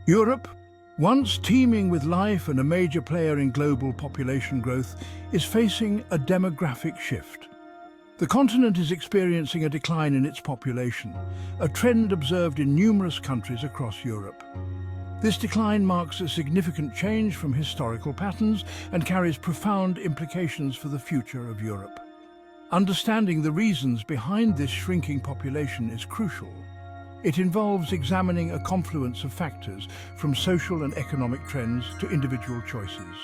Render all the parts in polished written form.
Europe, once teeming with life and a major player in global population growth, is facing a demographic shift. The continent is experiencing a decline in its population, a trend observed in numerous countries across Europe. This decline marks a significant change from historical patterns and carries profound implications for the future of Europe. Understanding the reasons behind this shrinking population is crucial. It involves examining a confluence of factors, from social and economic trends to individual choices.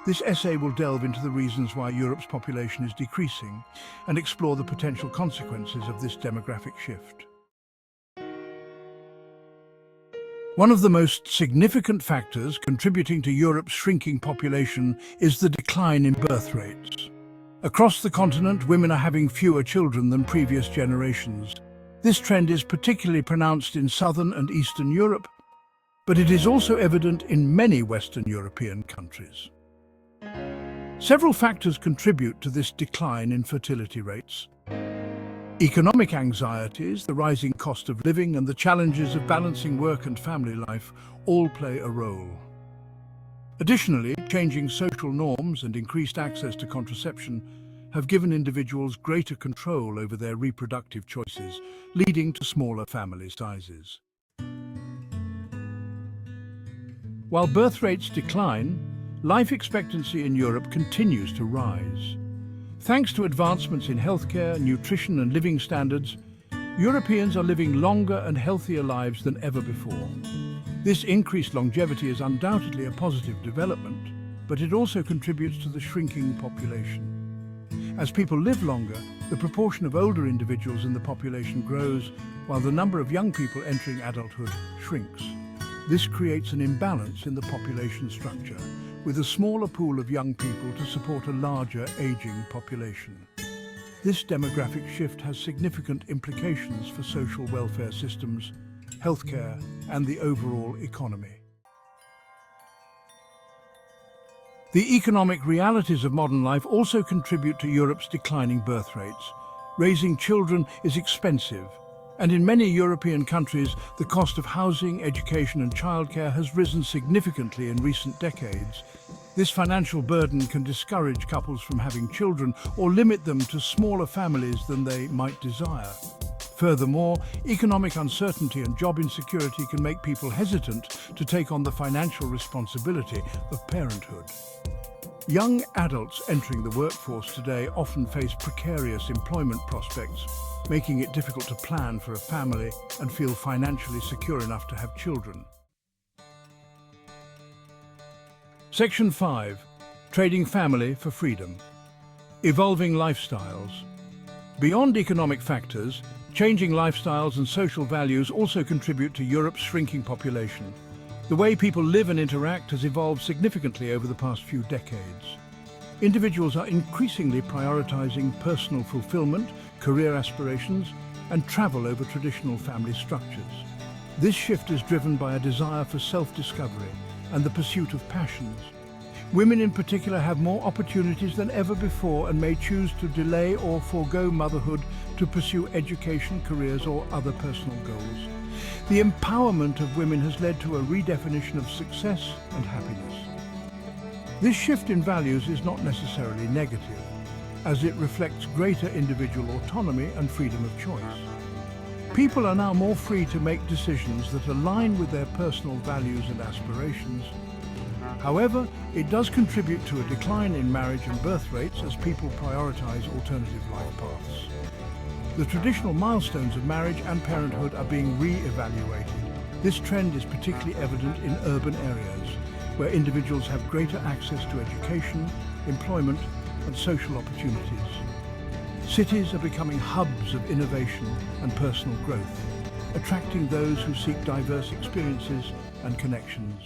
This essay will delve into the reasons why Europe's population is decreasing and explore the potential consequences of this demographic shift. One of the most significant factors contributing to Europe's shrinking population is the decline in birth rates. Across the continent, women are having fewer children than previous generations. This trend is particularly pronounced in southern and eastern Europe, but it is also evident in many Western European countries. Several factors contribute to this decline in fertility rates. Economic anxieties, the rising cost of living, and the challenges of balancing work and family life all play a role. Additionally, changing social norms and increased access to contraception have given individuals greater control over their reproductive choices, leading to smaller family sizes. While birth rates decline, life expectancy in Europe continues to rise. Thanks to advancements in healthcare, nutrition and living standards, Europeans are living longer and healthier lives than ever before. This increased longevity is undoubtedly a positive development, but it also contributes to the shrinking population. As people live longer, the proportion of older individuals in the population grows, while the number of young people entering adulthood shrinks. This creates an imbalance in the population structure, with a smaller pool of young people to support a larger aging population. This demographic shift has significant implications for social welfare systems, healthcare, and the overall economy. The economic realities of modern life also contribute to Europe's declining birth rates. Raising children is expensive, and in many European countries, the cost of housing, education and childcare has risen significantly in recent decades. This financial burden can discourage couples from having children or limit them to smaller families than they might desire. Furthermore, economic uncertainty and job insecurity can make people hesitant to take on the financial responsibility of parenthood. Young adults entering the workforce today often face precarious employment prospects, making it difficult to plan for a family and feel financially secure enough to have children. Section 5. Trading family for freedom. Evolving lifestyles. Beyond economic factors, changing lifestyles and social values also contribute to Europe's shrinking population. The way people live and interact has evolved significantly over the past few decades. Individuals are increasingly prioritizing personal fulfillment, career aspirations, and travel over traditional family structures. This shift is driven by a desire for self-discovery and the pursuit of passions. Women in particular have more opportunities than ever before and may choose to delay or forego motherhood to pursue education, careers, or other personal goals. The empowerment of women has led to a redefinition of success and happiness. This shift in values is not necessarily negative, as it reflects greater individual autonomy and freedom of choice. People are now more free to make decisions that align with their personal values and aspirations. However, it does contribute to a decline in marriage and birth rates as people prioritize alternative life paths. The traditional milestones of marriage and parenthood are being re-evaluated. This trend is particularly evident in urban areas, where individuals have greater access to education, employment, and social opportunities. Cities are becoming hubs of innovation and personal growth, attracting those who seek diverse experiences and connections.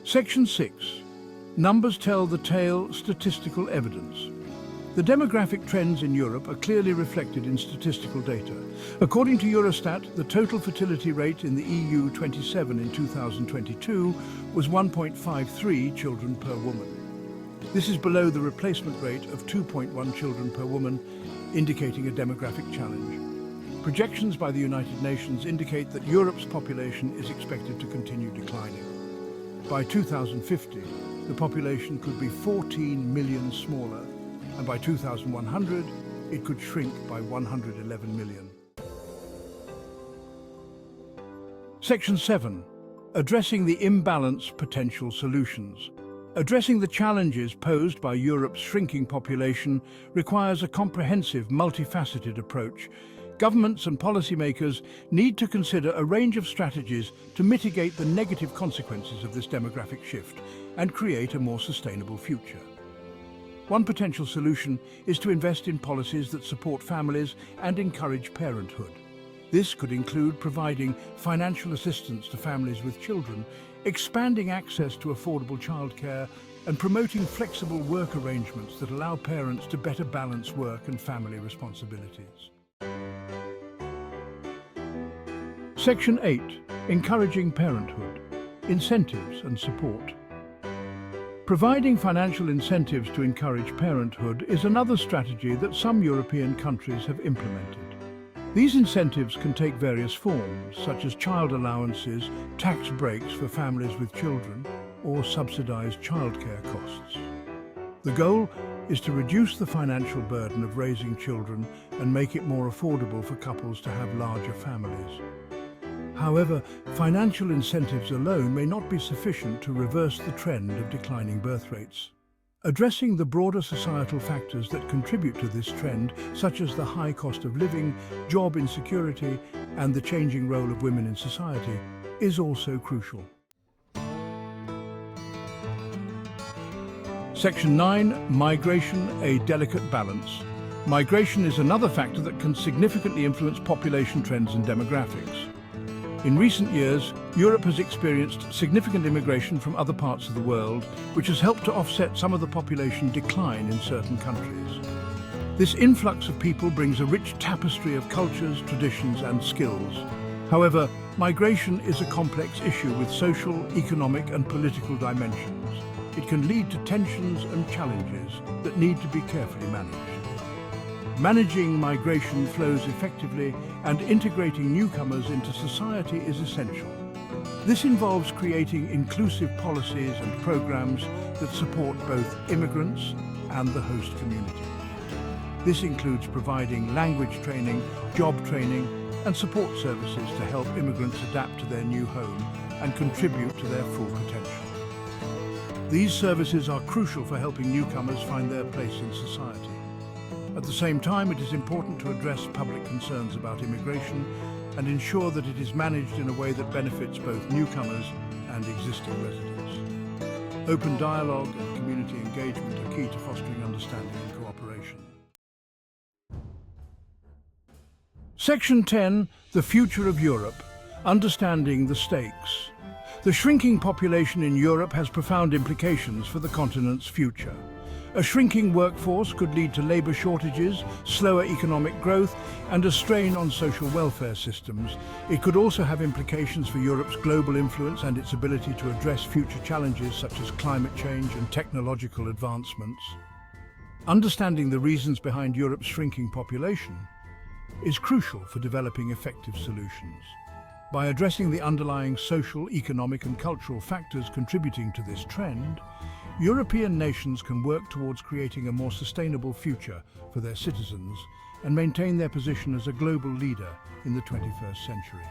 Section 6. Numbers tell the tale, statistical evidence. The demographic trends in Europe are clearly reflected in statistical data. According to Eurostat, the total fertility rate in the EU 27 in 2022 was 1.53 children per woman. This is below the replacement rate of 2.1 children per woman, indicating a demographic challenge. Projections by the United Nations indicate that Europe's population is expected to continue declining. By 2050, the population could be 14 million smaller, and by 2100, it could shrink by 111 million. Section 7. Addressing the imbalance potential solutions. Addressing the challenges posed by Europe's shrinking population requires a comprehensive, multifaceted approach. Governments and policymakers need to consider a range of strategies to mitigate the negative consequences of this demographic shift and create a more sustainable future. One potential solution is to invest in policies that support families and encourage parenthood. This could include providing financial assistance to families with children, expanding access to affordable childcare, and promoting flexible work arrangements that allow parents to better balance work and family responsibilities. Section 8. Encouraging parenthood. Incentives and support. Providing financial incentives to encourage parenthood is another strategy that some European countries have implemented. These incentives can take various forms, such as child allowances, tax breaks for families with children, or subsidized childcare costs. The goal is to reduce the financial burden of raising children and make it more affordable for couples to have larger families. However, financial incentives alone may not be sufficient to reverse the trend of declining birth rates. Addressing the broader societal factors that contribute to this trend, such as the high cost of living, job insecurity, and the changing role of women in society, is also crucial. Section 9. Migration, a delicate balance. Migration is another factor that can significantly influence population trends and demographics. In recent years, Europe has experienced significant immigration from other parts of the world, which has helped to offset some of the population decline in certain countries. This influx of people brings a rich tapestry of cultures, traditions, and skills. However, migration is a complex issue with social, economic, and political dimensions. It can lead to tensions and challenges that need to be carefully managed. Managing migration flows effectively and integrating newcomers into society is essential. This involves creating inclusive policies and programs that support both immigrants and the host community. This includes providing language training, job training, and support services to help immigrants adapt to their new home and contribute to their full potential. These services are crucial for helping newcomers find their place in society. At the same time, it is important to address public concerns about immigration and ensure that it is managed in a way that benefits both newcomers and existing residents. Open dialogue and community engagement are key to fostering understanding and cooperation. Section 10. The future of Europe. Understanding the stakes. The shrinking population in Europe has profound implications for the continent's future. A shrinking workforce could lead to labour shortages, slower economic growth, and a strain on social welfare systems. It could also have implications for Europe's global influence and its ability to address future challenges such as climate change and technological advancements. Understanding the reasons behind Europe's shrinking population is crucial for developing effective solutions. By addressing the underlying social, economic, and cultural factors contributing to this trend, European nations can work towards creating a more sustainable future for their citizens and maintain their position as a global leader in the 21st century.